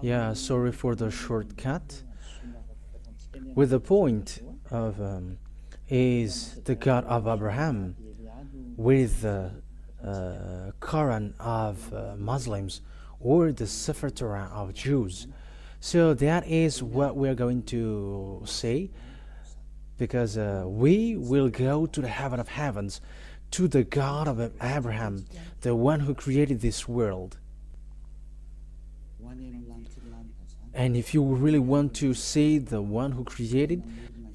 Yeah, sorry for the shortcut. With the point of is the God of Abraham with the Quran of Muslims or the Sefer Torah of Jews. So that is what we're going to say, because we will go to the heaven of heavens, to the God of Abraham, the one who created this world. And if you really want to see the one who created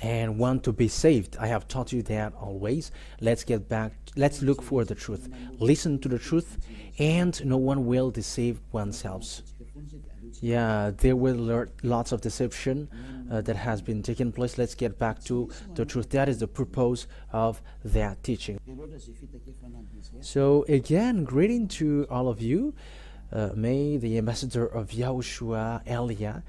and want to be saved, I have taught you that always. Let's get back, let's look for the truth. Listen to the truth, and no one will deceive oneself. Yeah, there were lots of deception that has been taking place. Let's get back to the truth. That is the purpose of that teaching. So again, greeting to all of you. May the ambassador of YAHOSHUAH, Elia,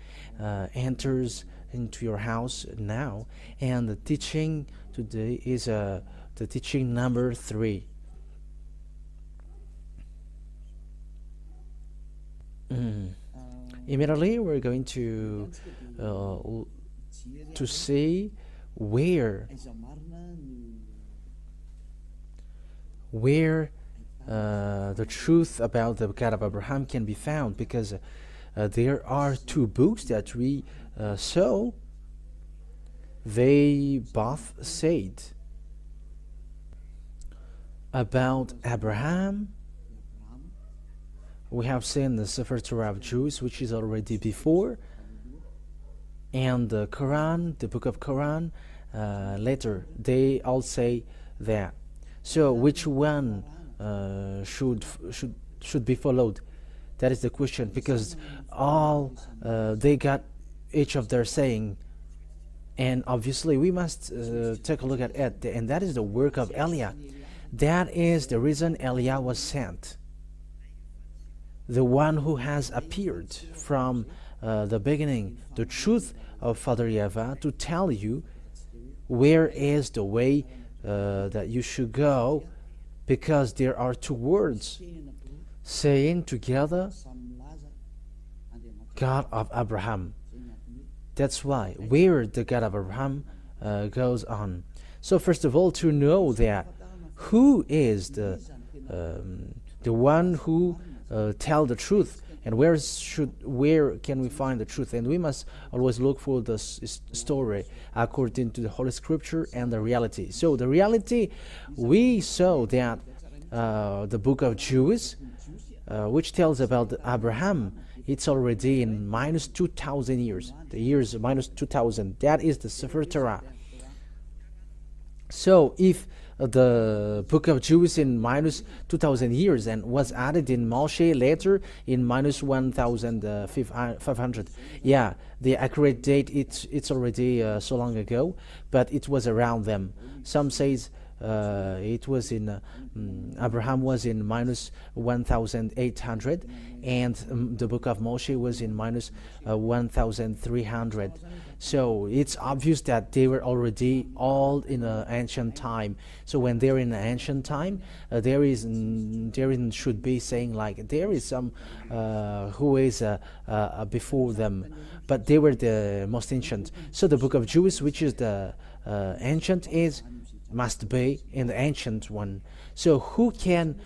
enters into your house now. And the teaching today is the teaching number 3. Immediately we're going to see where the truth about the God of Abraham can be found, because there are 2 books that we saw. They both said about Abraham. We have seen the Sefer Torah of Jews, which is already before, and the Quran, the book of Quran, later. They all say that. So which one should be followed? That is the question, because all they got each of their saying, and obviously we must take a look at it, and that is the work of Elia. That is the reason Elia was sent, the one who has appeared from the beginning, the truth of Father YAHVAH, to tell you where is the way that you should go, because there are 2 words saying together, God of Abraham. That's why where the God of Abraham goes on. So first of all, to know that who is the one who tell the truth, and where can we find the truth? And we must always look for the story according to the Holy Scripture and the reality. So the reality, we saw that the book of Jews, which tells about Abraham, it's already in minus 2,000 years. The years minus 2,000. That is the Sefer Torah. So if the book of Jews in minus 2,000 years and was added in Moshe later in minus 1,500. Yeah, the accurate date, it's already so long ago, but it was around them. Some says it was in Abraham was in minus 1,800, and the book of Moshe was in minus 1,300. So it's obvious that they were already all in an ancient time. So when they're in an ancient time, there should be saying like there is some who is before them, but they were the most ancient. So the book of Jews, which is the ancient, must be in the ancient one. So who can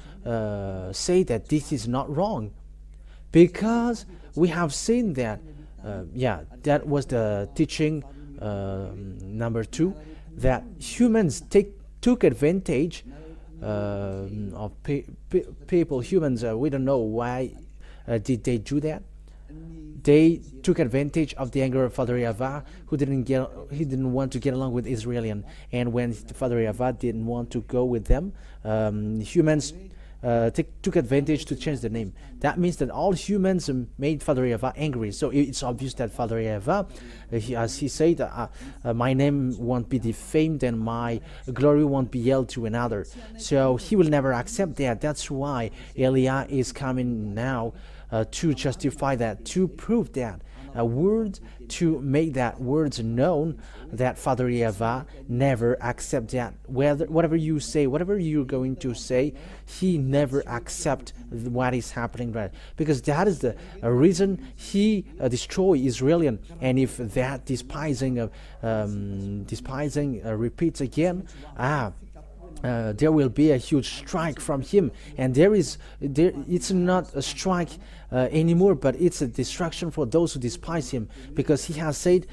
say that this is not wrong? Because we have seen that, that was the teaching number 2, that humans took advantage of people. Humans, we don't know why did they do that. They took advantage of the anger of Father YAHVAH, who didn't want to get along with Israelian, and when Father YAHVAH didn't want to go with them, humans took advantage to change the name. That means that all humans made Father YAHVAH angry. So it's obvious that Father YAHVAH, as he said, my name won't be defamed and my glory won't be yelled to another. So he will never accept that. That's why Elia is coming now to justify that, to prove that. a word to make that words known, that Father YAHVAH never accept that. Whatever you say, whatever you're going to say, he never accept what is happening, right? Because that is the reason he destroy Israelian. And if that despising repeats again, there will be a huge strike from him, and it's not a strike anymore, but it's a destruction for those who despise him, because he has said,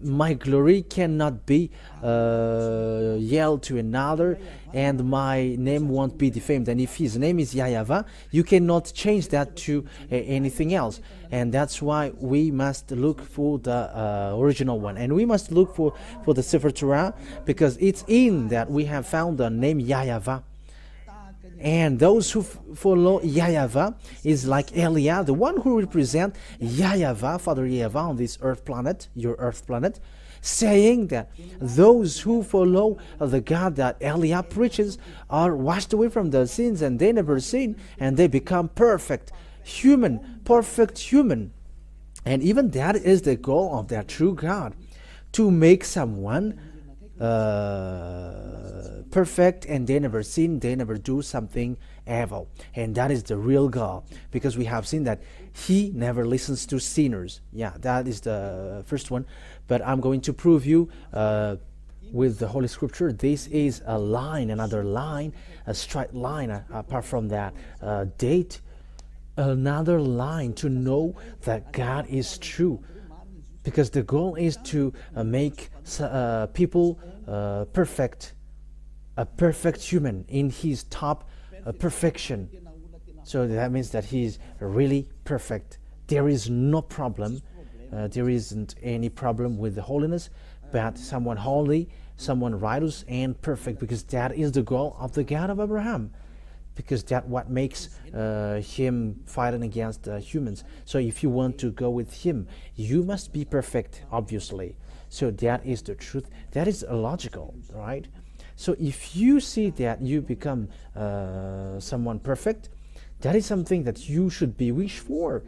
my glory cannot be yelled to another, and my name won't be defamed. And if his name is YAHVAH, you cannot change that to anything else. And that's why we must look for the original one, and we must look for the sefer Torah, because it's in that we have found the name YAHVAH. And those who follow YAHVAH is like Eliah, the one who represent YAHVAH, Father YAHVAH, on this earth planet, your earth planet, saying that those who follow the God that Eliah preaches are washed away from their sins, and they never sin, and they become perfect human. And even that is the goal of that true God, to make someone perfect, and they never sin, they never do something evil. And that is the real goal, because we have seen that he never listens to sinners. Yeah, that is the first one. But I'm going to prove you with the Holy Scripture. This is a line, another line, a straight line, apart from that date, another line to know that God is true. Because the goal is to make people perfect, a perfect human in his top perfection. So that means that he is really perfect. There is no problem. There isn't any problem with the holiness, but someone holy, someone righteous and perfect, because that is the goal of the God of Abraham. Because that's what makes him fighting against humans. So if you want to go with him, you must be perfect, obviously. So that is the truth. That is logical, right? So if you see that you become someone perfect, that is something that you should be wished for.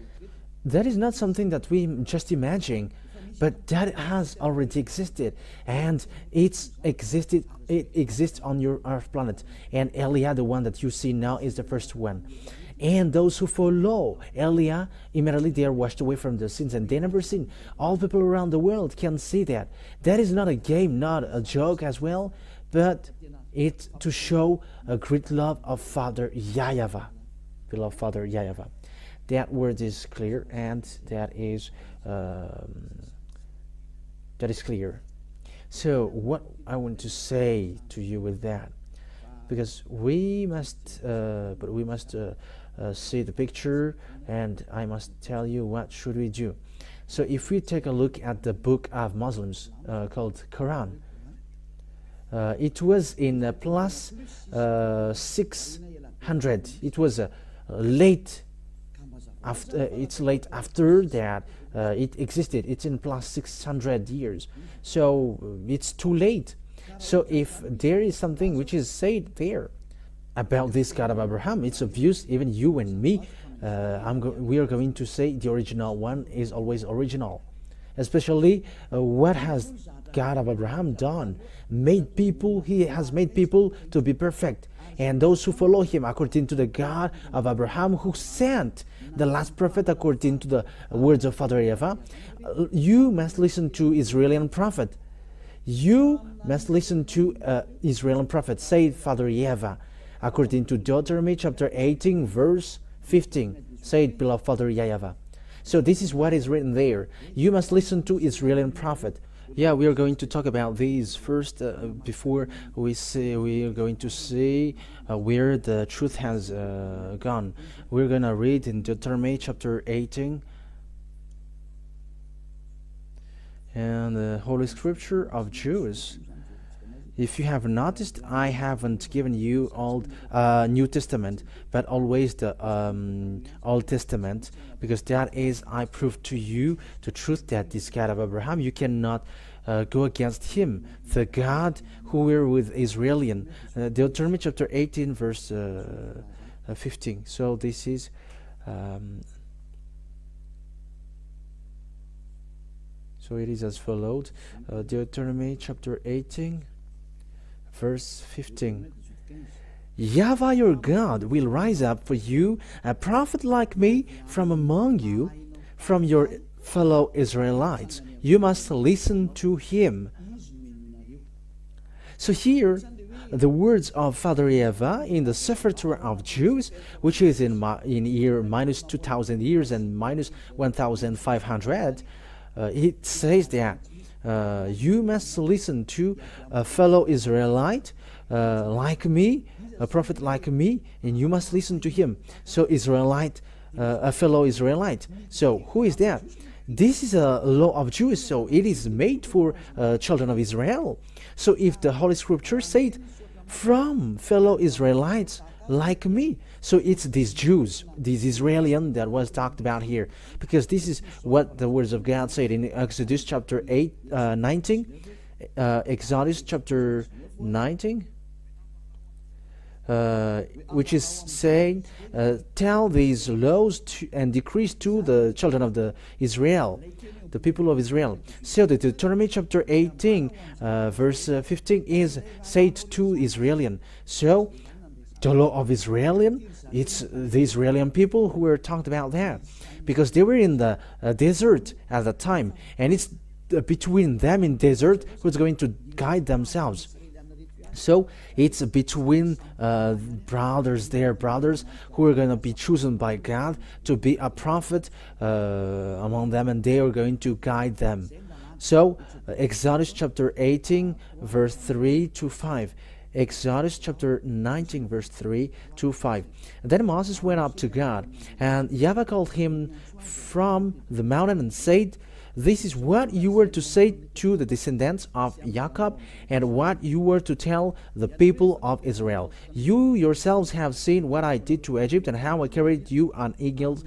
That is not something that we just imagine, but that has already existed, and it exists on your earth planet. And Eliah, the one that you see now, is the first one. And those who follow Eliah, immediately they are washed away from their sins, and they never sin. All people around the world can see that. That is not a game, not a joke as well, but it's to show a great love of Father YAHVAH, beloved Father YAHVAH. That word is clear, and that is clear. So what I want to say to you with that, because we must see the picture, and I must tell you what should we do. So if we take a look at the book of Muslims called Quran, it was in plus 600. It was late after. It's late after that it existed. It's in plus 600 years. So it's too late. So if there is something which is said there about this God of Abraham, it's obvious. Even you and me, we are going to say the original one is always original. Especially what has God of Abraham done? He has made people to be perfect. And those who follow him according to the God of Abraham, who sent the last prophet according to the words of Father YAHVAH, you must listen to Israeli prophet. You must listen to Israeli prophet, said Father YAHVAH, according to Deuteronomy chapter 18, verse 15, said beloved Father YAHVAH. So this is what is written there. You must listen to Israeli prophet. Yeah, we are going to talk about these first before we are going to see where the truth has gone. We're going to read in Deuteronomy chapter 18, and the Holy Scripture of Jews. If you have noticed, I haven't given you Old New Testament, but always the Old Testament, because that is, I prove to you the truth that this God of Abraham, you cannot go against him, the God who were with Israelian. Deuteronomy chapter 18, verse 15. So this is So it is as followed. Deuteronomy chapter 18, verse 15. YAHVAH your God will rise up for you a prophet like me from among you, from your fellow Israelites. You must listen to him. So here, the words of Father YAHVAH in the sefer of Jews, which is in year minus 2,000 years and minus 1,500, it says that you must listen to a fellow Israelite like me, a prophet like me, and you must listen to him. So Israelite, a fellow Israelite. So who is that? This is a law of Jews, so it is made for children of Israel. So if the Holy Scripture said, from fellow Israelites like me, so it's these Jews, these Israelian that was talked about here, because this is what the words of God said in Exodus chapter 19, Exodus chapter 19, which is saying, tell these laws and decrees to the children of the Israel, the people of Israel. So the Deuteronomy chapter 18, verse 15 is said to Israelian. So the law of Israelian, it's the Israelian people who were talked about there, because they were in the desert at the time, and it's between them in desert who's going to guide themselves. So it's between brothers who are going to be chosen by God to be a prophet among them, and they are going to guide them. So Exodus chapter 18 verse 3 to 5. Exodus chapter 19 verse 3 to 5. Then Moses went up to God, and YAHVAH called him from the mountain and said, this is what you were to say to the descendants of Jacob, and what you were to tell the people of Israel. You yourselves have seen what I did to Egypt, and how I carried you on eagles'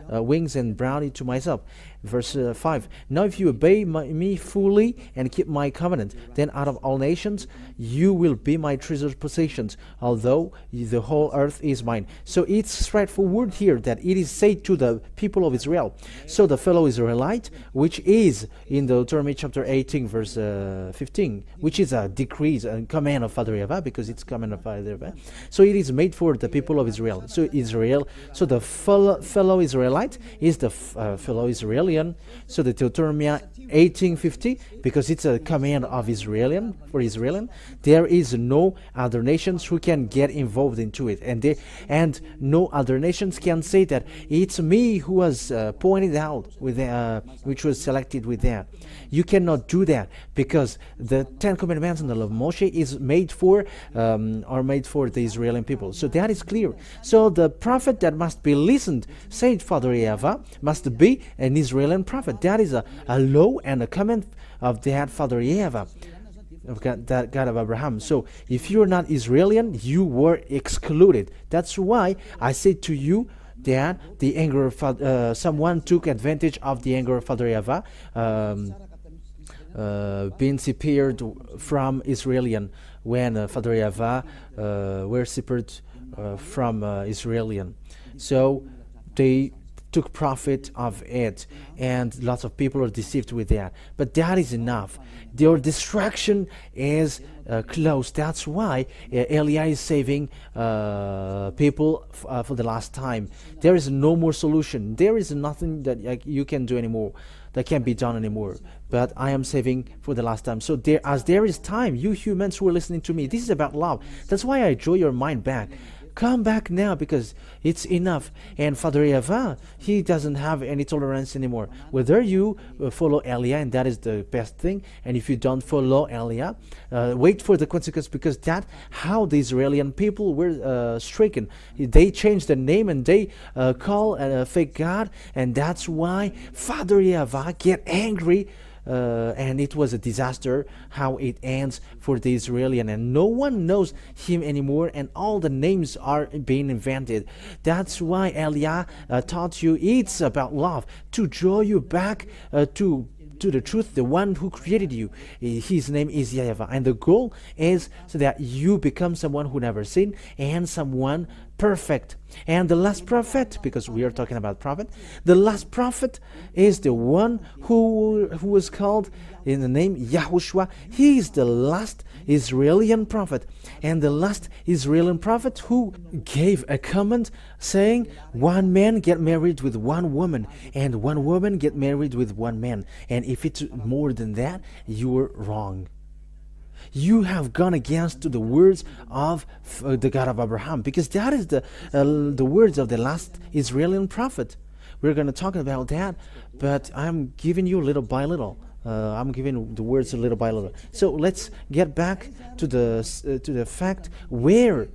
wings and brought it to myself. Verse 5. Now if you obey me fully and keep my covenant, then out of all nations you will be my treasured possessions, although the whole earth is mine. So it's straightforward here that it is said to the people of Israel. So the fellow Israelite, which is in Deuteronomy chapter 18 verse 15, which is a decree and command of Father YAHVAH, because it's command of Father YAHVAH. So it is made for the people of Israel. So the fellow Israelite is the fellow Israelian. So the Deuteronomy 18:50, because it's a command of Israelian, for Israelian, there is no other nations who can get involved into it, and no other nations can say that it's me who was pointed out with which was selected with that. You cannot do that, because the 10 Commandments and the law of Moshe is made for the Israeli people. So that is clear. So the prophet that must be listened, said Father YAHVAH, must be an Israeli prophet. That is a law and a command of that Father YAHVAH, of God, that God of Abraham. So if you're not Israeli, you were excluded. That's why I said to you that the anger of someone took advantage of the anger of Father YAHVAH, being separated from Israelian, when Father YAHVAH were separated from Israelian. So they took profit of it, and lots of people are deceived with that. But that is enough. Their destruction is close. That's why Eliah is saving people for the last time. There is no more solution. There is nothing that you can do anymore, that can be done anymore. But I am saving for the last time. So as there is time, you humans who are listening to me, this is about love. That's why I draw your mind back. Come back now, because it's enough. And Father YAHVAH, he doesn't have any tolerance anymore. Whether you follow Eliah, and that is the best thing, and if you don't follow Eliah, wait for the consequence, because that's how the Israeli people were stricken. They changed the name, and they call a fake God, and that's why Father YAHVAH get angry. And it was a disaster how it ends for the Israelian, and no one knows him anymore, and all the names are being invented. That's why Eliah taught you it's about love, to draw you back to to the truth, the one who created you. His name is YAHVAH, and the goal is so that you become someone who never sinned and someone perfect. And the last prophet, because we are talking about prophet, the last prophet is the one who was called in the name YAHOSHUAH. He is the last Israeli prophet, and the last Israeli prophet who gave a command saying, one man get married with one woman, and one woman get married with one man, and if it's more than that, you are wrong. You have gone against to the words of the God of Abraham, because that is the words of the last Israeli prophet. We're going to talk about that, but I'm giving you little by little. I'm giving the words little by little. So let's get back to the fact where,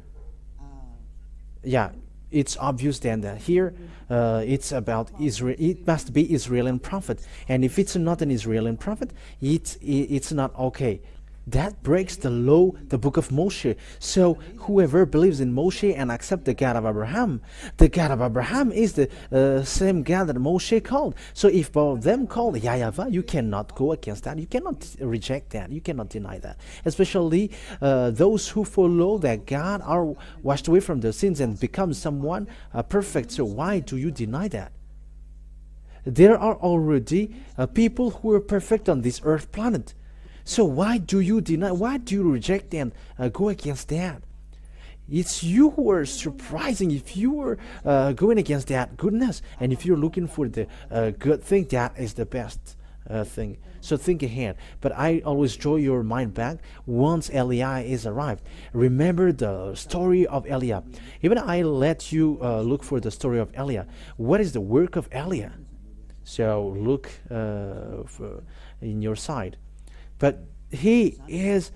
it's obvious then that here it's about Israel. It must be Israeli prophet, and if it's not an Israeli prophet, it's not okay. That breaks the law, the book of Moshe. So whoever believes in Moshe and accepts the God of Abraham, the God of Abraham is the same God that Moshe called. So if both of them called YAHVAH, you cannot go against that. You cannot reject that. You cannot deny that. Especially those who follow that God are washed away from their sins and become someone perfect. So why do you deny that? There are already people who are perfect on this earth planet. So why do you deny, why do you reject and go against that? It's you who are surprising if you are going against that goodness. And if you're looking for the good thing, that is the best thing. So think ahead. But I always draw your mind back once Eliah is arrived. Remember the story of Eliah. Even I let you look for the story of Eliah. What is the work of Eliah? So look in your side. But he is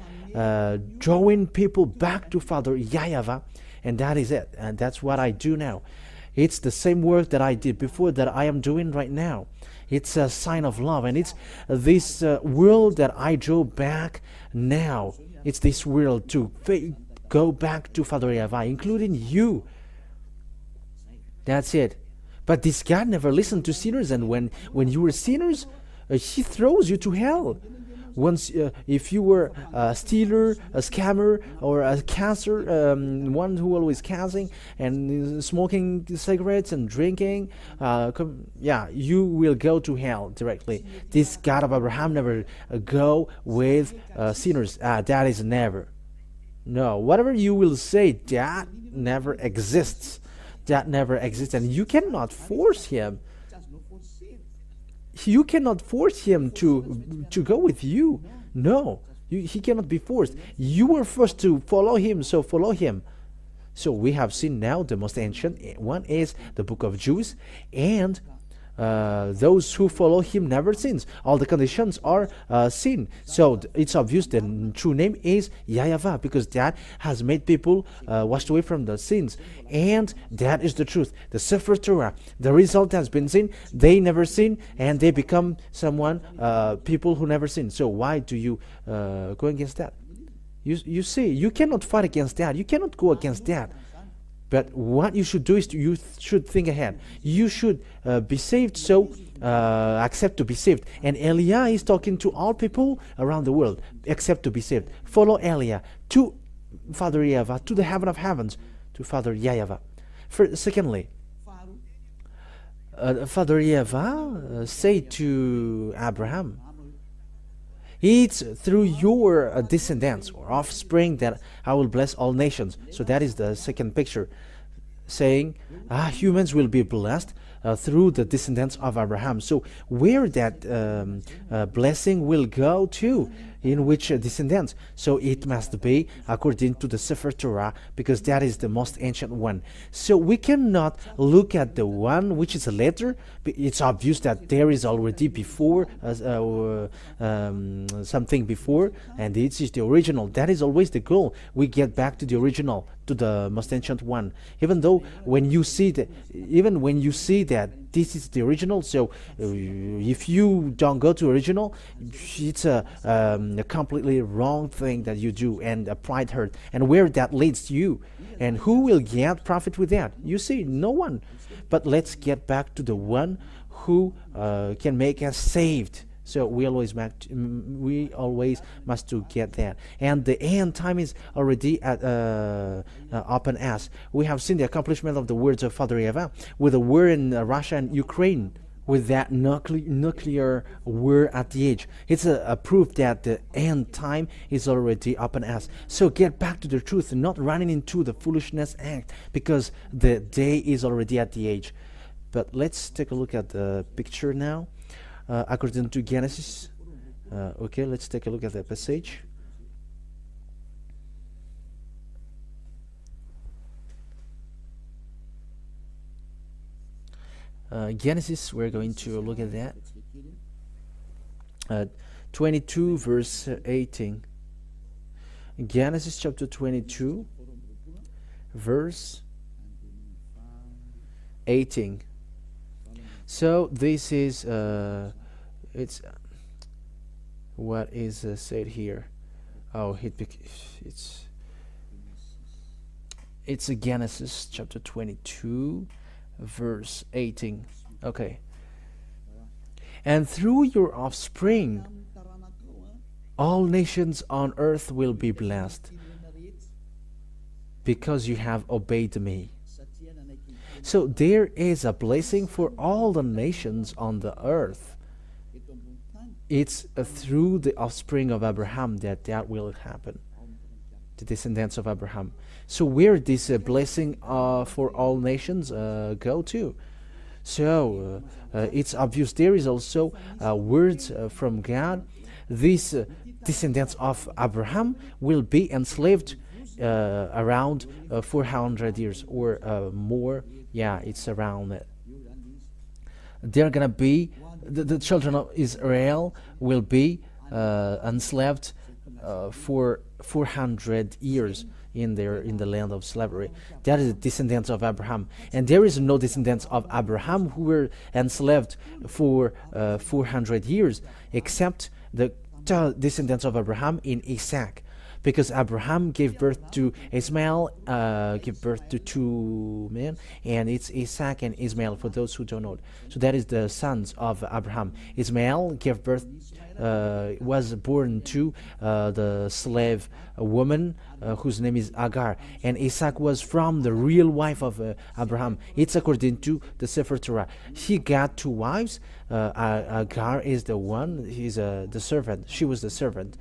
drawing people back to Father YAHVAH, and that is it. And that's what I do now. It's the same work that I did before that I am doing right now. It's a sign of love, and it's this world that I draw back now. It's this world to go back to Father YAHVAH, including you. That's it. But this God never listened to sinners, and when you were sinners, he throws you to hell. Once, if you were a stealer, a scammer, or a cancer, one who always causing and smoking cigarettes and drinking, you will go to hell directly. This God of Abraham never go with sinners. That is never. No, whatever you will say, that never exists. That never exists, and you cannot force him. You cannot force him to go with you. No, he cannot be forced. You were forced to follow him, so follow him. So we have seen now the most ancient one is the book of Jude, and those who follow him never sins. All the conditions are sin. So it's obvious the true name is YAHVAH, because that has made people washed away from the sins, and that is the truth. The sefer Torah, the result has been sin. They never sin, and they become someone, people who never sin. So why do you go against that? You see, you cannot fight against that. You cannot go against that. But what you should do is you should think ahead. You should be saved, so accept to be saved. And Eliah is talking to all people around the world, accept to be saved. Follow Eliah to Father YAHVAH, to the heaven of heavens, to Father YAHVAH. Secondly, Father YAHVAH say to Abraham, it's through your descendants or offspring that I will bless all nations. So that is the second picture, saying humans will be blessed through the descendants of Abraham. So where that blessing will go to, in which descendants? So it must be according to the sefer Torah, because that is the most ancient one. So we cannot look at the one which is a letter. It's obvious that there is already before something before, and this is the original. That is always the goal. We get back to the original, to the most ancient one. Even though when you see that this is the original, so if you don't go to original, it's a completely wrong thing that you do, and a pride hurt, and where that leads you, and who will get profit with that? You see, no one. But let's get back to the one who can make us saved. So we always must to get that. And the end time is already at upon us. We have seen the accomplishment of the words of Father YAHVAH with the war in Russia and Ukraine, with that nuclear war at the edge. It's a proof that the end time is already upon us. So get back to the truth and not running into the foolishness act, because the day is already at the edge. But let's take a look at the picture now. According to Genesis, okay, let's take a look at the passage. Genesis, we're going to look at that. 22 verse 18. Genesis chapter 22 verse 18. So this is it's what is said here. Oh, it's a Genesis chapter 22 verse 18. Okay. And through your offspring all nations on earth will be blessed, because you have obeyed me. So there is a blessing for all the nations on the earth. It's through the offspring of Abraham that will happen, the descendants of Abraham. So where this blessing for all nations go to? So it's obvious there is also words from God. These descendants of Abraham will be enslaved around 400 years or more. Yeah, it's around it. They're gonna be the children of Israel will be enslaved for 400 years in the land of slavery. That is the descendants of Abraham, and there is no descendants of Abraham who were enslaved for 400 years, except the descendants of Abraham in Isaac. Because Abraham gave birth to Ismail, gave birth to two men, and it's Isaac and Ismail for those who don't know. So that is the sons of Abraham. Ismail gave birth, was born to the slave woman whose name is Agar, and Isaac was from the real wife of Abraham. It's according to the sefer Torah. He got two wives. Agar is the one. He's the servant. She was the servant.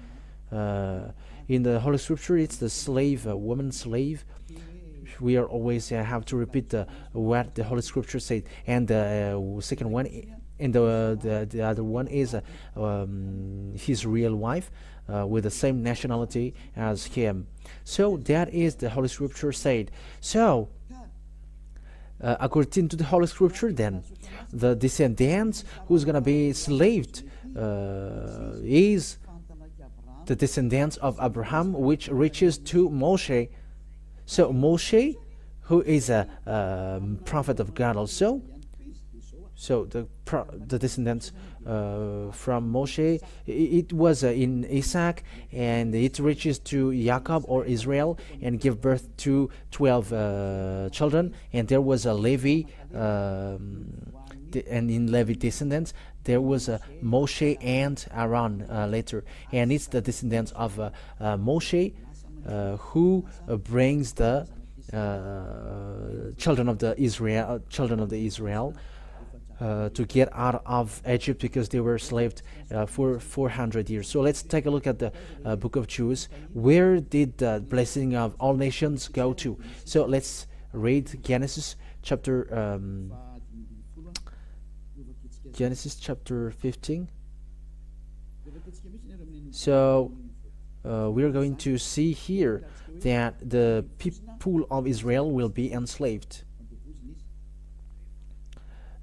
In the Holy Scripture, it's the slave, woman slave. We are always have to repeat what the Holy Scripture said. And the second one, and the other one is his real wife with the same nationality as him. So that is the Holy Scripture said. So according to the Holy Scripture, then the descendants who's gonna be slaved is the descendants of Abraham, which reaches to Moshe. So Moshe, who is a prophet of God also. So the descendants from Moshe, it was in Isaac, and it reaches to Jacob or Israel and give birth to 12 children. And there was a Levi, and in Levi descendants there was Moshe and Aaron later, and it's the descendants of Moshe who brings the children of the Israel to get out of Egypt, because they were enslaved for 400 years. So let's take a look at the book of Jude. Where did the blessing of all nations go to? So let's read Genesis chapter 15. So we're going to see here that the people of Israel will be enslaved.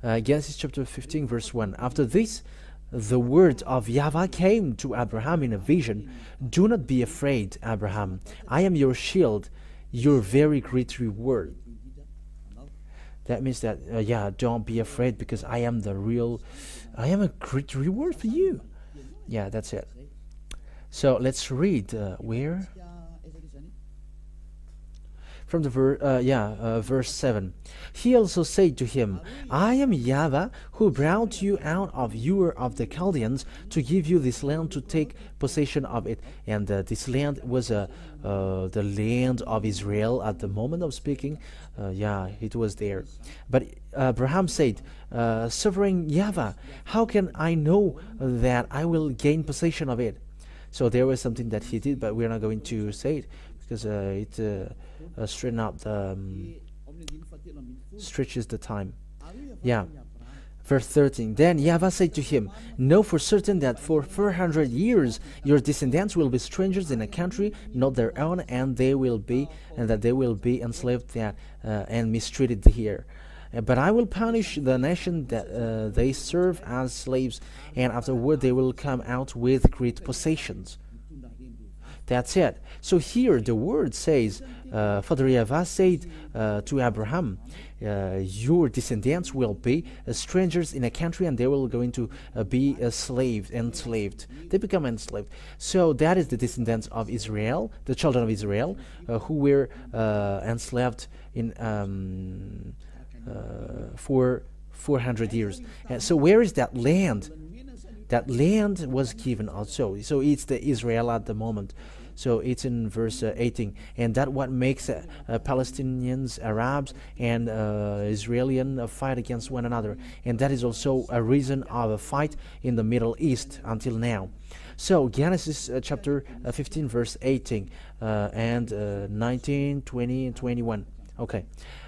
Genesis chapter 15 verse 1. After this, the word of YAHVAH came to Abraham in a vision. Do not be afraid, Abraham. I am your shield, your very great reward. That means that, don't be afraid, because I am a great reward for you. Yeah, that's it. So let's read where. from the verse 7. He also said to him, I am YAHVAH, who brought you out of Ur of the Chaldeans to give you this land to take possession of it. And this land was the land of Israel at the moment of speaking. It was there. But Abraham said, Sovereign YAHVAH, how can I know that I will gain possession of it? So there was something that he did, but we're not going to say it because it stretches the time. Verse 13. Then YAHVAH said to him, Know for certain that for 400 years your descendants will be strangers in a country not their own, and that they will be enslaved and mistreated here. But I will punish the nation that they serve as slaves, and afterward they will come out with great possessions. That's it. So here the word says, Father YAHVAH said to Abraham, your descendants will be strangers in a country, and they will going to be enslaved. They become enslaved. So that is the descendants of Israel, the children of Israel, who were enslaved in for 400 years. So where is that land? That land was given also. So it's the Israel at the moment. So it's in verse 18, and that what makes Palestinians, Arabs, and Israelian fight against one another, and that is also a reason of a fight in the Middle East until now. So Genesis chapter 15, verse 18, and 19, 20, and 21. Okay.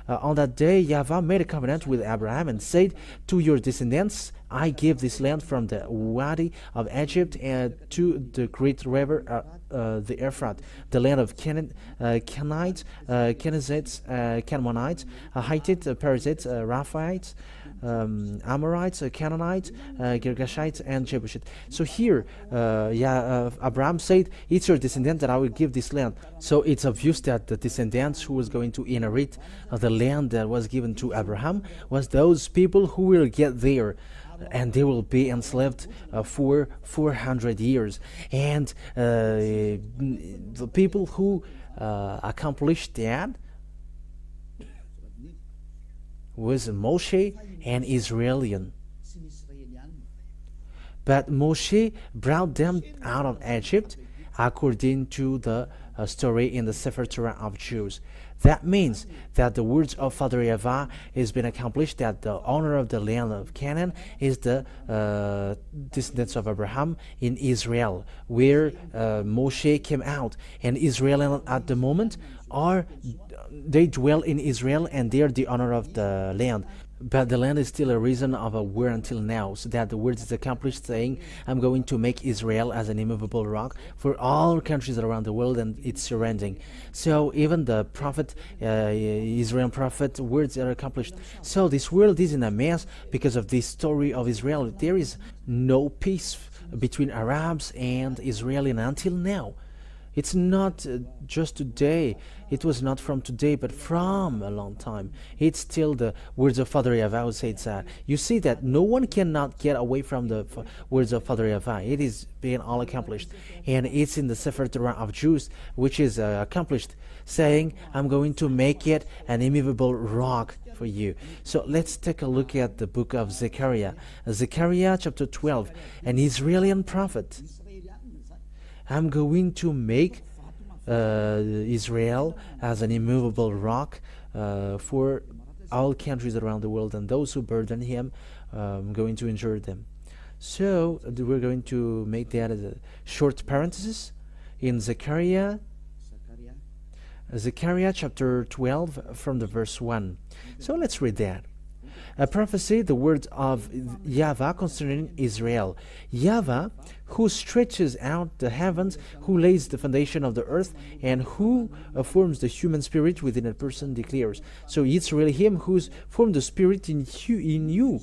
On that day, YAHVAH made a covenant with Abraham and said, To your descendants I give this land from the Wadi of Egypt and to the great river, the Euphrates, the land of Canaanites, Kenizzites, Canaanites, Hittites, Perizzites, Rephaites, Amorites, Canaanites, Girgashites, and Jebusites. So here, Abraham said, it's your descendant that I will give this land. So it's obvious that the descendants who was going to inherit the land that was given to Abraham was those people who will get there, and they will be enslaved for 400 years. And the people who accomplished that was Moshe and Israelian. But Moshe brought them out of Egypt according to the story in the sefer torat of Jews. That means that the words of Father YAHVAH has been accomplished, that the owner of the land of Canaan is the descendants of Abraham in Israel, where Moshe came out. And Israel at the moment they dwell in Israel, and they are the owner of the land. But the land is still a reason of a war until now, so that the word is accomplished, saying, I'm going to make Israel as an immovable rock for all countries around the world and its surrounding. So even the prophet, Israel prophet, words are accomplished. So this world is in a mess because of this story of Israel. There is no peace between Arabs and Israelis until now. It's not just today. It was not from today, but from a long time. It's still the words of Father YAHVAH who says that. You see that no one cannot get away from the words of Father YAHVAH. It is being all accomplished. And it's in the sefer torat of Jews, which is accomplished, saying, I'm going to make it an immovable rock for you. So let's take a look at the book of Zechariah. Zechariah chapter 12, an Israeli prophet. I'm going to make Israel as an immovable rock for all countries around the world, and those who burden him, I'm going to injure them. So we're going to make that as a short parenthesis in Zechariah chapter 12 from the verse 1. So let's read that. A prophecy, the word of YAHVAH concerning Israel. YAHVAH, who stretches out the heavens, who lays the foundation of the earth, and who forms the human spirit within a person, declares. So it's really him who's formed the spirit in you.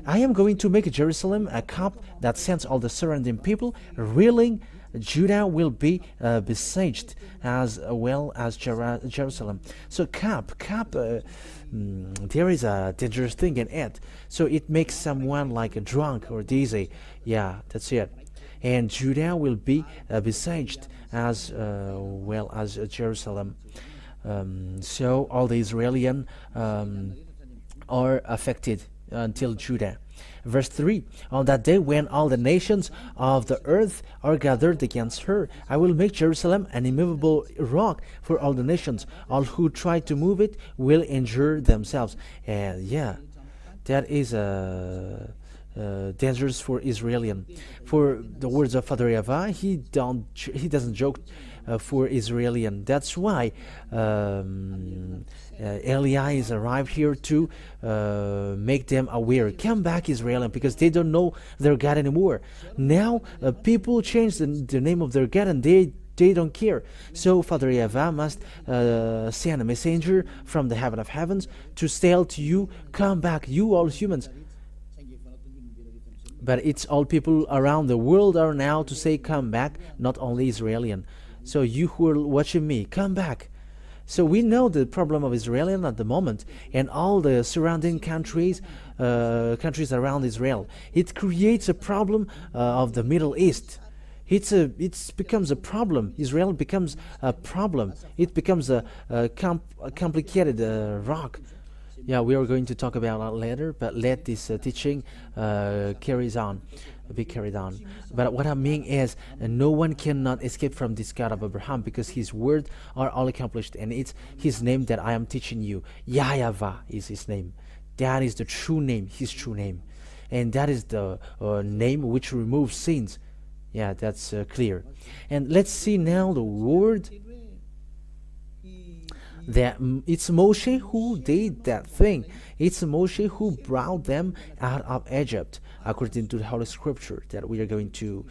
I am going to make Jerusalem a cup that sends all the surrounding people reeling. Judah will be besieged as well as Jerusalem. So cup, there is a dangerous thing in it. So it makes someone like a drunk or dizzy. Yeah, that's it. And Judah will be besieged as well as Jerusalem. So all the Israelian are affected until Judah. Verse 3, on that day when all the nations of the earth are gathered against her, I will make Jerusalem an immovable rock for all the nations. All who try to move it will injure themselves. And yeah, that is dangerous for Israelian. For the words of Father YAHVAH, he doesn't joke for Israelian. That's why Elias arrived here to make them aware. Come back, Israelian, because they don't know their God anymore. Now people change the name of their God, and they don't care. So Father YAHVAH must send a messenger from the heaven of heavens to tell to you, come back, you all humans. But it's all people around the world are now to say come back, not only Israelian. So you who are watching me, come back. So we know the problem of Israelian at the moment, and all the surrounding countries around Israel. It creates a problem of the Middle East. It becomes a problem. Israel becomes a problem. It becomes a complicated rock. Yeah, we are going to talk about that later, but let this teaching be carried on. But what I mean is, no one cannot escape from this God of Abraham, because his words are all accomplished, and it's his name that I am teaching you. YAHVAH is his name. That is the true name, his true name. And that is the name which removes sins. Yeah, that's clear. And let's see now the word that it's Moshe who did that thing. It's Moshe who brought them out of Egypt, according to the Holy Scripture that we are going to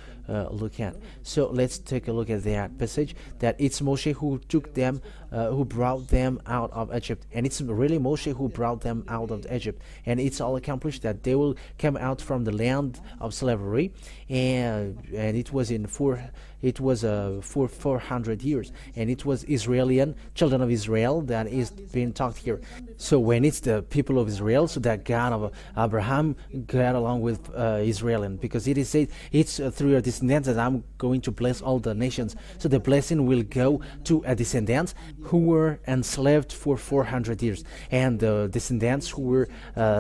look at. So let's take a look at that passage, that it's Moshe who took them, who brought them out of Egypt. And it's really Moshe who brought them out of Egypt. And it's all accomplished that they will come out from the land of slavery. And it was for 400 years. And it was Israelian, children of Israel, that is being talked here. So when it's the people of Israel, so that God of Abraham got along with Israelian, because it is said, it's through your descendants that I'm going to bless all the nations. So the blessing will go to a descendants who were enslaved for 400 years. And the descendants who were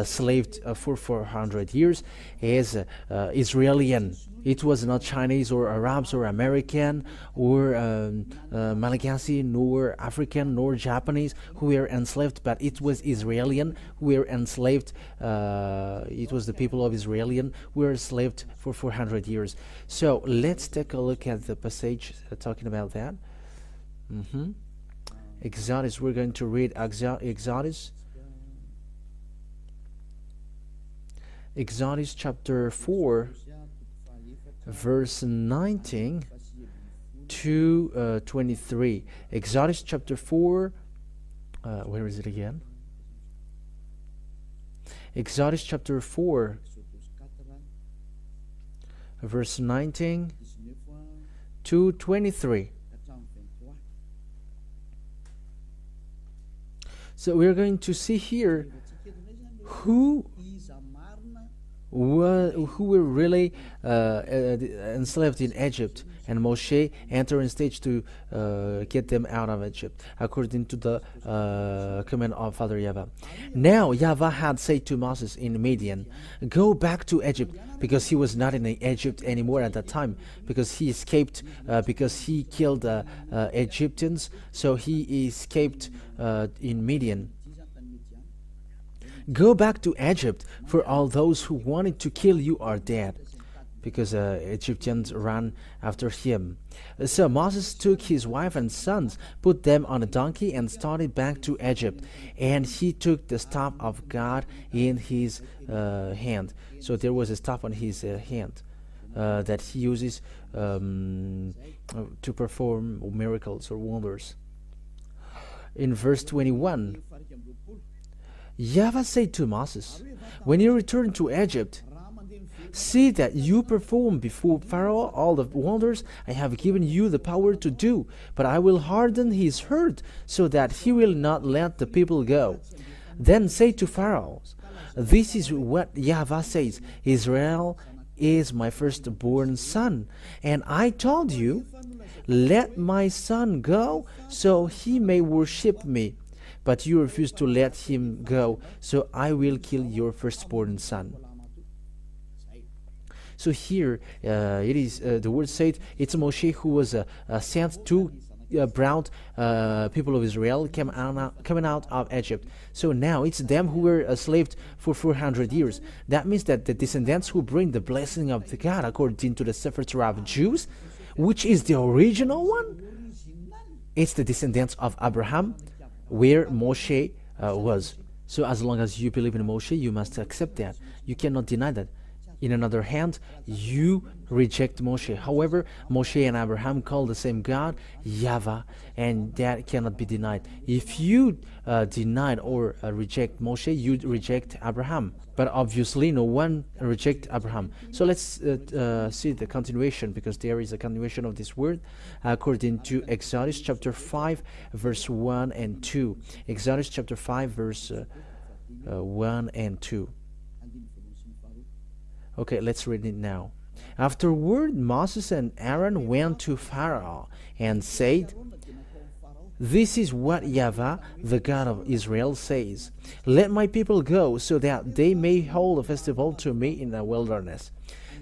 slaved for 400 years is Israelian. It was not Chinese or Arabs or American or Malagasy, nor African, nor Japanese who were enslaved, but it was Israelian who were enslaved. It was the people of Israelian who were enslaved for 400 years. So let's take a look at the passage talking about that. Exodus, we're going to read Exodus chapter 4, verse 19 to 23. Exodus chapter 4, where is it again? Exodus chapter 4, verse 19 to 23. So we're going to see here who were really enslaved in Egypt, and Moshe entered in stage to get them out of Egypt, according to the command of Father YAHVAH. Now YAHVAH had said to Moses in Midian, go back to Egypt, because he was not in Egypt anymore at that time, because he escaped, because he killed Egyptians, so he escaped in Midian. Go back to Egypt, for all those who wanted to kill you are dead, because Egyptians ran after him. So Moses took his wife and sons, put them on a donkey, and started back to Egypt. And he took the staff of God in his hand. So there was a staff on his hand that he uses to perform miracles or wonders. In verse 21, YAHVAH said to Moses, when you return to Egypt, see that you perform before Pharaoh all the wonders I have given you the power to do, but I will harden his heart so that he will not let the people go. Then say to Pharaoh, this is what YAHVAH says, Israel is my firstborn son, and I told you, let my son go so he may worship me. But you refuse to let him go, so I will kill your firstborn son. So here it is the word said it's Moshe who was sent to brought people of Israel coming out of Egypt. So now it's them who were enslaved for 400 years. That means that the descendants who bring the blessing of the God according to the sefer Torah of Jews, which is the original one, it's the descendants of Abraham, where Moshe was. So as long as you believe in Moshe, you must accept that. You cannot deny that. In another hand, you reject Moshe. However, Moshe and Abraham call the same God, YAHVAH, and that cannot be denied. If you deny or reject Moshe, you reject Abraham. But obviously, no one reject Abraham. So let's see the continuation, because there is a continuation of this word according to Exodus chapter 5, verse 1 and 2. Exodus chapter 5, verse 1 and 2. Okay, let's read it now. Afterward, Moses and Aaron went to Pharaoh and said, "This is what YAHVAH, the God of Israel, says. Let my people go so that they may hold a festival to me in the wilderness."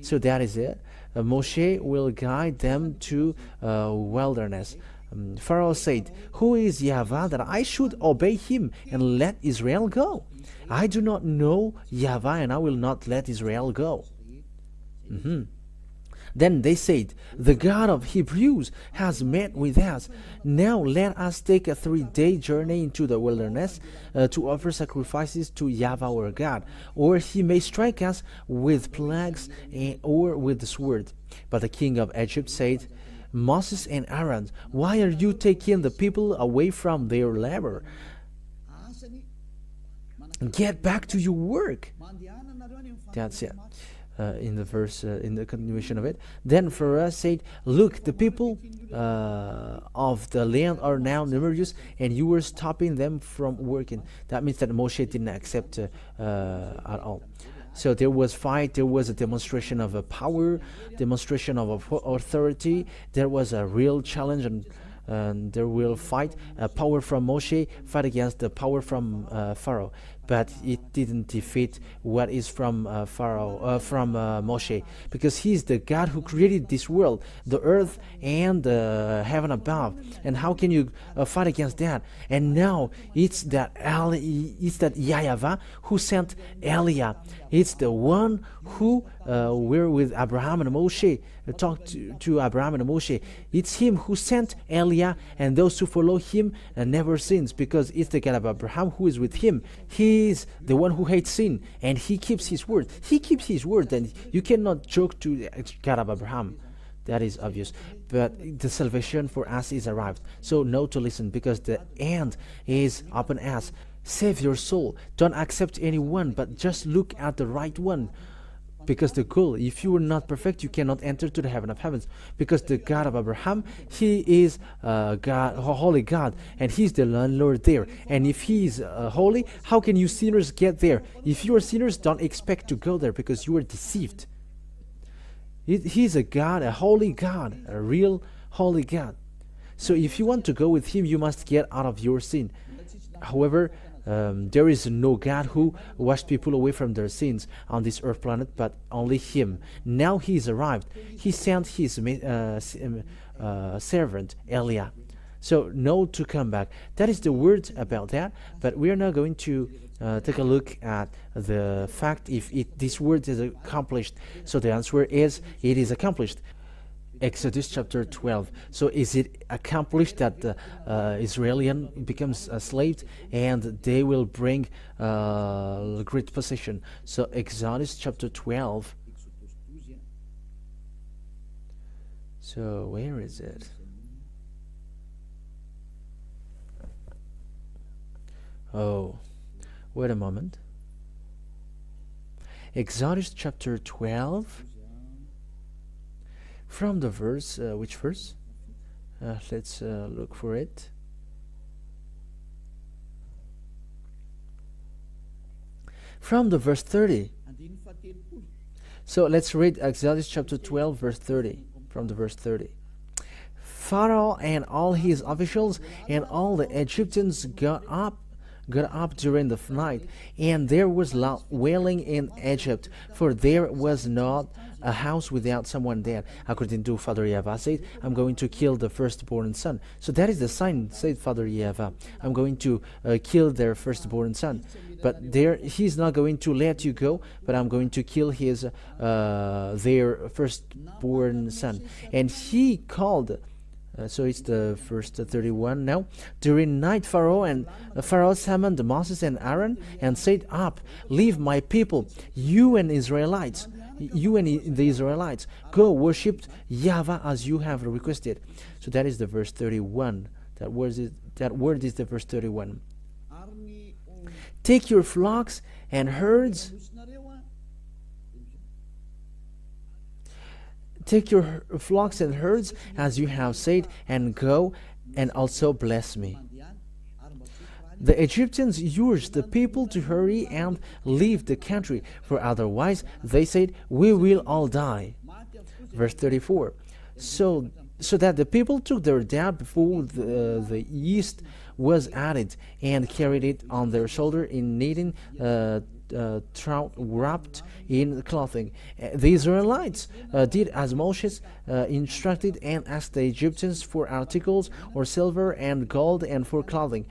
So that is it. Moshe will guide them to wilderness. Pharaoh said, "Who is YAHVAH that I should obey him and let Israel go? I do not know YAHVAH, and I will not let Israel go." Then they said, "The God of Hebrews has met with us. Now let us take a 3-day journey into the wilderness to offer sacrifices to YAHVAH our God, or he may strike us with plagues or with the sword." But the king of Egypt said, "Moses and Aaron, why are you taking the people away from their labor? Get back to your work." That's it. In the verse, in the continuation of it. Then Pharaoh said, "Look, the people of the land are now numerous, and you were stopping them from working." That means that Moshe didn't accept at all. So there was fight, there was a demonstration of a power, demonstration of authority, there was a real challenge, and there will fight, power from Moshe fight against the power from Pharaoh, but it didn't defeat what is from Moshe, because he's the God who created this world, the earth and the heaven above. And how can you fight against that? And now it's that YAHVAH who sent Eliah. It's the one who were with Abraham and Moshe, talked to Abraham and Moshe. It's him who sent Eliah, and those who follow him never sins, because it's the God of Abraham who is with him. He is the one who hates sin, and he keeps his word. He keeps his word, and you cannot joke to the God of Abraham. That is obvious. But the salvation for us is arrived. So know to listen, because the end is upon us. Save your soul. Don't accept anyone, but just look at the right one. Because the goal, if you are not perfect, you cannot enter to the heaven of heavens. Because the God of Abraham, he is God, a holy God, and he's the landlord there. And if he is holy, how can you sinners get there? If you are sinners, don't expect to go there, because you are deceived. He's a God, a holy God, a real holy God. So if you want to go with him, you must get out of your sin. However, there is no God who washed people away from their sins on this earth planet, but only him. Now he is arrived. He sent his servant Eliah. So know to come back. That is the word about that. But we are now going to take a look at the fact if this word is accomplished. So the answer is it is accomplished. Exodus chapter 12. So is it accomplished that the Israelian becomes a slave and they will bring great possession? So Exodus chapter 12. So where is it? Oh, wait a moment. Exodus chapter 12. From the verse, which verse? Let's look for it. From the verse 30. So let's read Exodus chapter 12, verse 30. From the verse 30. Pharaoh and all his officials and all the Egyptians got up during the night, and there was loud wailing in Egypt, for there was not a house without someone dead. According to Father YAHVAH said, I'm going to kill the firstborn son. So that is the sign, said Father YAHVAH. I'm going to kill their firstborn son. But he's not going to let you go, but I'm going to kill their firstborn son. And he called. So it's the first 31 now. During night, Pharaoh summoned Moses and Aaron and said, "Up, leave my people, you and the Israelites, go worship YAHVAH as you have requested." So that is the verse 31. That word is the verse 31. Take your flocks and herds. Take your flocks and herds as you have said, and go and also bless me. The Egyptians urged the people to hurry and leave the country, for otherwise, they said, we will all die. Verse 34. So that the people took their doubt before the yeast was added, and carried it on their shoulder in kneading trout wrapped in clothing. The Israelites did as Moses instructed, and asked the Egyptians for articles or silver and gold and for clothing.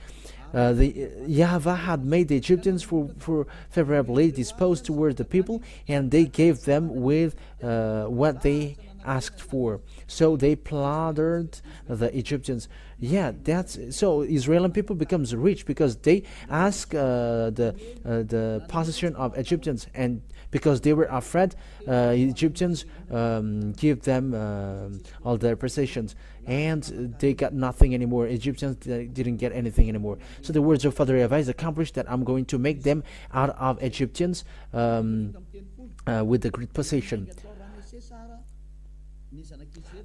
YAHVAH had made the Egyptians for favorably disposed toward the people, and they gave them with what they asked for. So they plundered the Egyptians. Yeah, that's so. Israeli people becomes rich because they ask the possession of Egyptians, and because they were afraid, Egyptians give them all their possessions, and they got nothing anymore. Egyptians didn't get anything anymore. So the words of Father YAHVAH is accomplished, that I'm going to make them out of Egyptians with the great possession.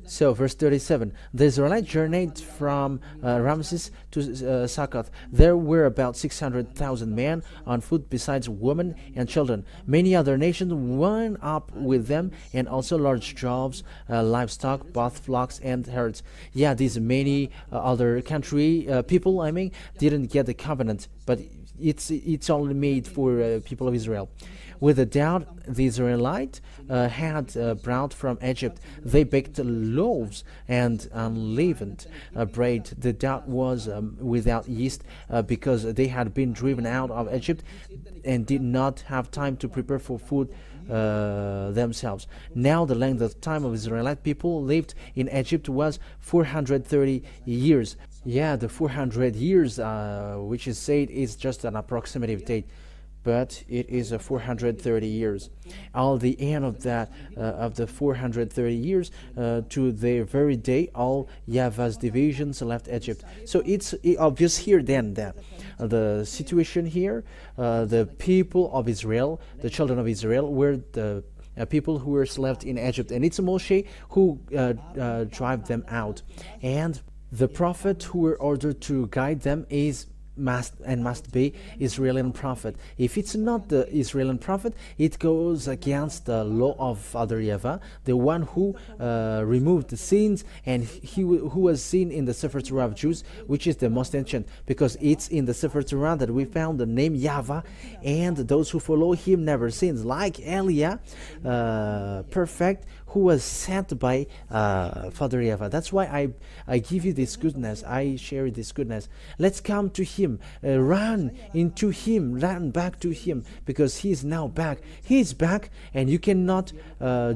So verse 37, the Israelites journeyed from Ramses to Succoth. There were about 600,000 men on foot, besides women and children. Many other nations went up with them, and also large droves, livestock, both flocks and herds. Yeah, these many other country people, didn't get the covenant, but it's only made for people of Israel. With the doubt the Israelites had brought from Egypt, they baked loaves and unleavened bread. The doubt was without yeast because they had been driven out of Egypt and did not have time to prepare for food themselves. Now the length of time of Israelite people lived in Egypt was 430 years. Yeah, the 400 years which is said is just an approximative date, but it is 430 years. All the end of that, of the 430 years, to the very day, all YAHVAH's divisions left Egypt. So it's obvious here then that the situation here, the people of Israel, the children of Israel, were the people who were left in Egypt, and it's Moshe who drive them out, and the prophet who were ordered to guide them must be Israeli prophet. If it's not the Israeli prophet, it goes against the law of Father YAHVAH, the one who removed the sins, and who was seen in the sefer Torah of Jews, which is the most ancient, because it's in the sefer Torah that we found the name YAHVAH, and those who follow him never sins, like Eliah, perfect, who was sent by Father YAHVAH. That's why I give you this goodness, I share this goodness. Let's come to him, run into him, run back to him, because he is now back. He is back, and you cannot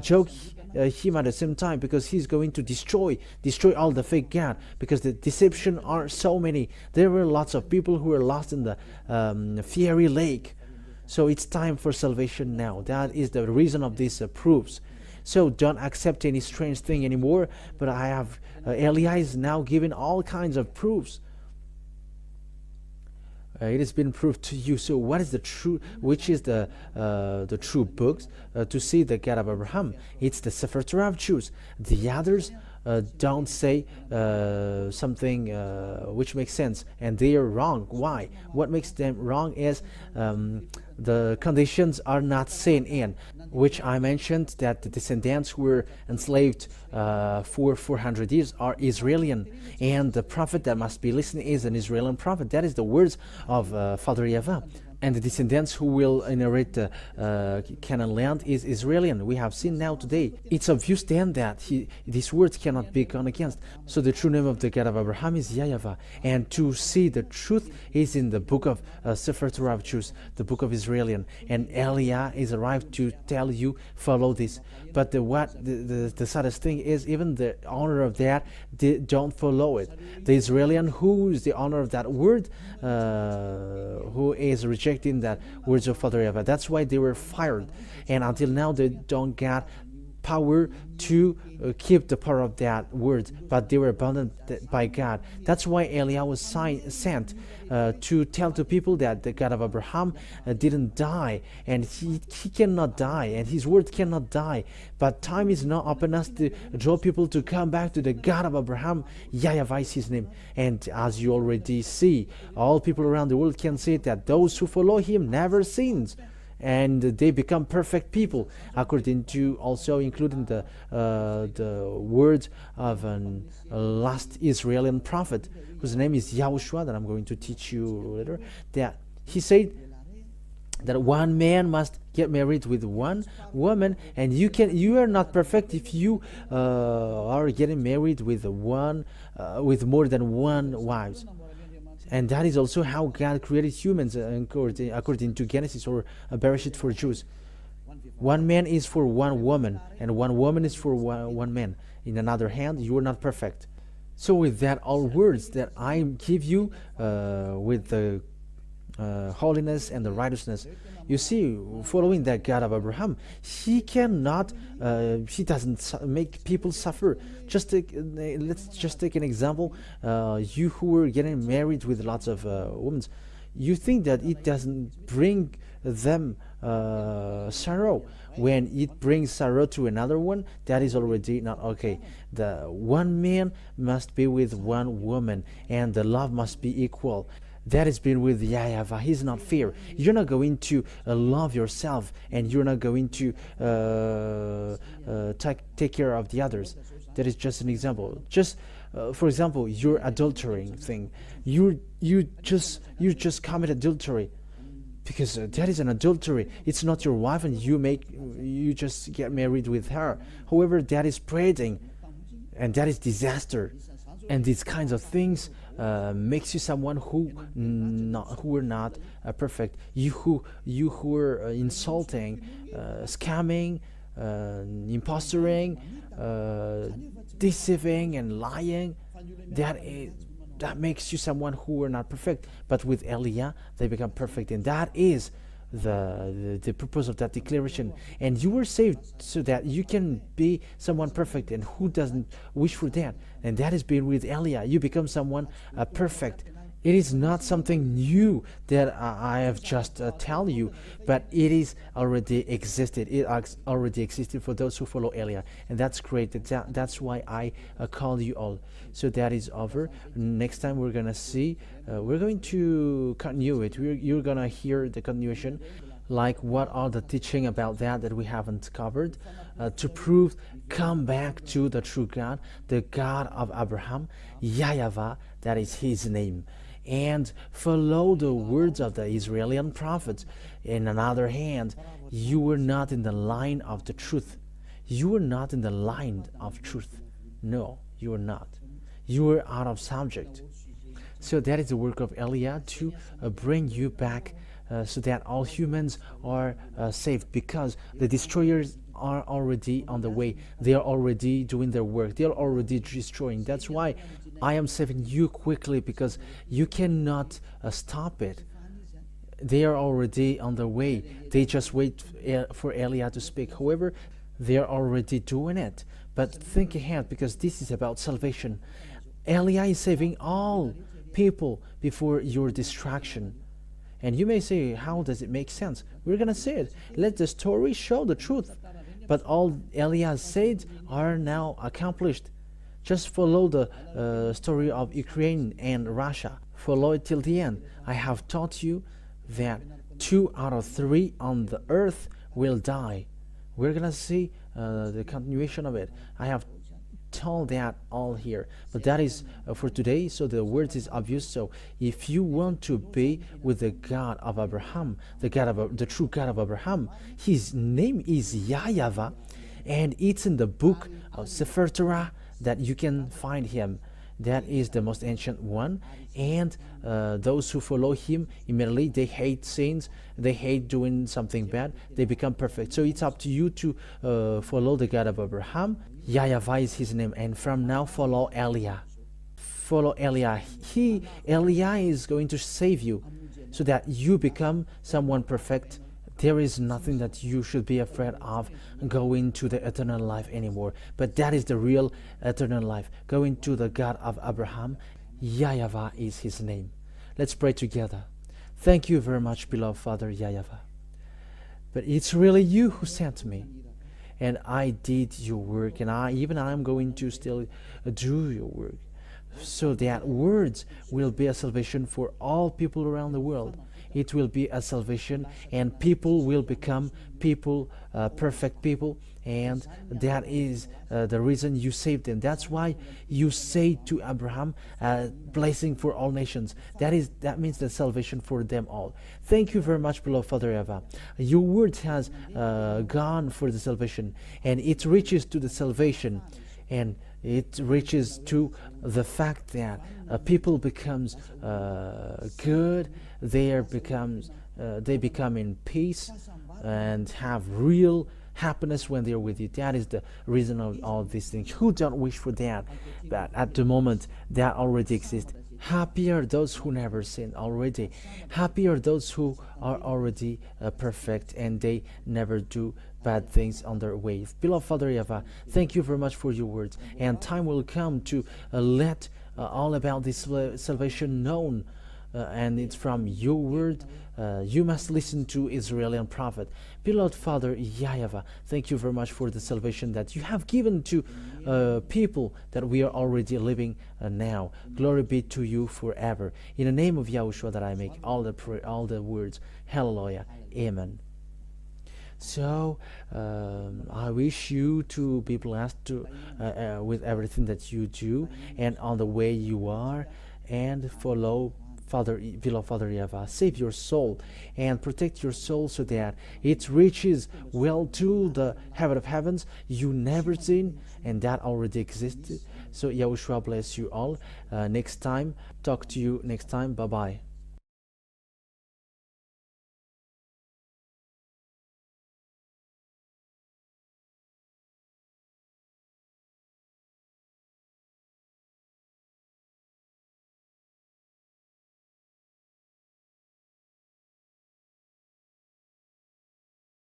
joke him at the same time, because he's going to destroy all the fake God, because the deception are so many. There were lots of people who were lost in the fiery lake. So it's time for salvation now. That is the reason of these proofs. So don't accept any strange thing anymore, but I have Eliah is now giving all kinds of proofs. It has been proved to you. So what is the true, which is the true books to see the God of Abraham? It's the Sefer Torah of Jews. The others don't say something which makes sense, and they are wrong. Why? What makes them wrong is the conditions are not seen in, which I mentioned, that the descendants who were enslaved for 400 years are Israeli, and the prophet that must be listening is an Israeli prophet. That is the words of Father YAHVAH. And the descendants who will inherit the Canaan land is Israeli. We have seen now today. It's obvious then that these words cannot be gone against. So the true name of the God of Abraham is YAHVAH. And to see the truth is in the book of Sefer Torah of Jews, the book of Israeli. And Eliah is arrived to tell you, follow this. But the saddest thing is, even the honor of that, they don't follow it. The Israeli who is the honor of that word, who is rejecting that words of Father YAHVAH. That's why they were fired, and until now they don't get power to keep the power of that word, but they were abandoned by God. That's why Eliah was sent to tell to people that the God of Abraham didn't die, and he cannot die, and his word cannot die. But time is now upon us to draw people to come back to the God of Abraham. YAHVAH is his name, and as you already see, all people around the world can see that those who follow him never sins, and they become perfect people, according to also including the words of a last Israeli prophet whose name is YAHOSHUAH, that I'm going to teach you later. That he said that one man must get married with one woman, and you are not perfect if you are getting married with with more than one wife. And that is also how God created humans, according to Genesis or Bereshit for Jews. One man is for one woman, and one woman is for one man. In another hand, you are not perfect. So with that, all words that I give you with the holiness and the righteousness, you see, following that God of Abraham, he doesn't make people suffer. Let's just take an example. You who were getting married with lots of women, you think that it doesn't bring them sorrow. When it brings sorrow to another one, that is already not okay. The one man must be with one woman, and the love must be equal. That has been with YAHVAH. He's not fair. You're not going to love yourself, and you're not going to take care of the others. That is just an example. Just for example, your adultering thing. You just commit adultery, because that is an adultery. It's not your wife, and you just get married with her. However, that is spreading, and that is disaster. And these kinds of things makes you someone who are not perfect. You who are insulting, scamming, impostoring, deceiving and lying. That makes you someone who are not perfect. But with Eliah, they become perfect, and that is the purpose of that declaration. And you were saved so that you can be someone perfect, and who doesn't wish for that? And that has been with Eliah. You become someone perfect. It is not something new that I have just tell you, but it is already existed. It already existed for those who follow Eliah, and that's great. That's why I call you all. So that is over. Next time we're gonna see. We're going to continue it. You're gonna hear the continuation, like what are the teaching about that we haven't covered, to prove, come back to the true God, the God of Abraham, YAHVAH, that is his name, and follow the words of the Israeli prophets. In another hand, you were not in the line of the truth. You were not in the line of truth. No, you were not. You were out of subject. So that is the work of Eliah, to bring you back, so that all humans are saved, because the destroyers are already on the way. They are already doing their work. They are already destroying. That's why I am saving you quickly, because you cannot stop it. They are already on the way. They just wait for Eliah to speak. However, they are already doing it. But think ahead, because this is about salvation. Eliah is saving all people before your destruction. And you may say, how does it make sense? We're going to say it. Let the story show the truth. But all Eliah said are now accomplished. Just follow the story of Ukraine and Russia. Follow it till the end. I have taught you that 2 out of 3 on the earth will die. We're gonna see the continuation of it. I have told that all here, but that is for today. So the words is obvious. So if you want to be with the God of Abraham, the true God of Abraham, his name is YAHVAH, and it's in the book of Sefer Torah that you can find him. That is the most ancient one, and those who follow him immediately, they hate sins, they hate doing something bad, they become perfect. So it's up to you to follow the God of Abraham. YAHVAH is his name, and from now follow Eliah. Follow Eliah. Eliah is going to save you so that you become someone perfect. There is nothing that you should be afraid of going to the eternal life anymore. But that is the real eternal life, going to the God of Abraham. YAHVAH is his name. Let's pray together. Thank you very much, beloved Father YAHVAH. But it's really you who sent me, and I did your work, and I'm going to still do your work, so that words will be a salvation for all people around the world. It will be a salvation, and people will become people, perfect people, and that is the reason you saved them. That's why you say to Abraham, blessing for all nations. That means the salvation for them all. Thank you very much, beloved Father YAHVAH. Your word has gone for the salvation, and it reaches to the salvation, and it reaches to the fact that people becomes good. They become in peace and have real happiness when they're with you. That is the reason of all these things. Who don't wish for that? But at the moment, that already exists. Happy are those who never sin already. Happy are those who are already perfect and they never do bad things on their way. Beloved Father YAHVAH, thank you very much for your words. And time will come to let all about this salvation known. And it's from your word. You must listen to Israeli prophet. Beloved Father YAHVAH, thank you very much for the salvation that you have given to people that we are already living now. Glory be to you forever. In the name of YAHOSHUAH that I make all the words. Hallelujah. Amen. So I wish you to be blessed with everything that you do and on the way you are, and follow beloved Father YAHVAH. Save your soul and protect your soul so that it reaches well to the heaven of heavens you never seen, and that already existed. So YAHOSHUAH bless you all. Next time, talk to you next time. Bye bye.